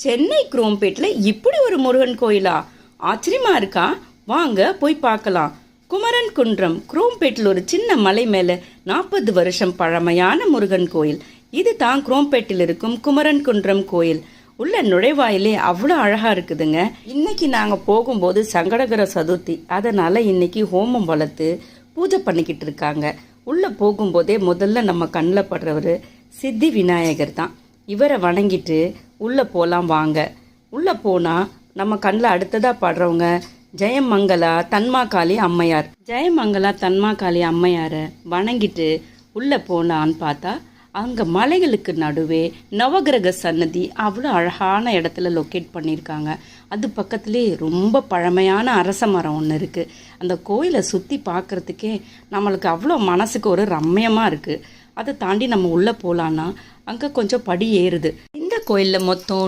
சென்னை குரோம்பேட்டில் இப்படி ஒரு முருகன் கோயிலா? ஆச்சரியமா இருக்கா? வாங்க போய் பார்க்கலாம். குமரன் குன்றம் குரோம்பேட்டில் ஒரு சின்ன மலை மேலே 40 வருஷம் பழமையான முருகன் கோயில். இது தான் குரோம்பேட்டில் இருக்கும் குமரன் குன்றம் கோயில். உள்ள நுழைவாயிலே அவ்வளோ அழகாக இருக்குதுங்க. இன்னைக்கு நாங்கள் போகும்போது சங்கடகர சதுர்த்தி, அதனால் இன்னைக்கு ஹோமம் வளர்த்து பூஜை பண்ணிக்கிட்டு இருக்காங்க. உள்ளே போகும்போதே முதல்ல நம்ம கண்ணில் படுறவர் சித்தி விநாயகர் தான். இவரை வணங்கிட்டு உள்ளே போகலாம் வாங்க. உள்ளே போனால் நம்ம கண்ணில் அடுத்ததாக படுறவங்க ஜெயமங்கலா தன்மாகாளி அம்மையார். ஜெயமங்கலா தன்மாகாளி அம்மையாரை வணங்கிட்டு உள்ளே போனான்னு பார்த்தா அங்கே மலைகளுக்கு நடுவே நவகிரக சன்னதி அவ்வளோ அழகான இடத்துல லொக்கேட் பண்ணியிருக்காங்க. அது பக்கத்துலேயே ரொம்ப பழமையான அரச மரம் ஒன்று இருக்குது. அந்த கோயிலை சுற்றி பார்க்குறதுக்கே நம்மளுக்கு அவ்வளோ மனசுக்கு ஒரு ரம்மியமாக இருக்குது. அதை தாண்டி நம்ம உள்ளே போகலான்னா அங்கே கொஞ்சம் படி ஏறுது. இந்த கோயிலில் மொத்தம்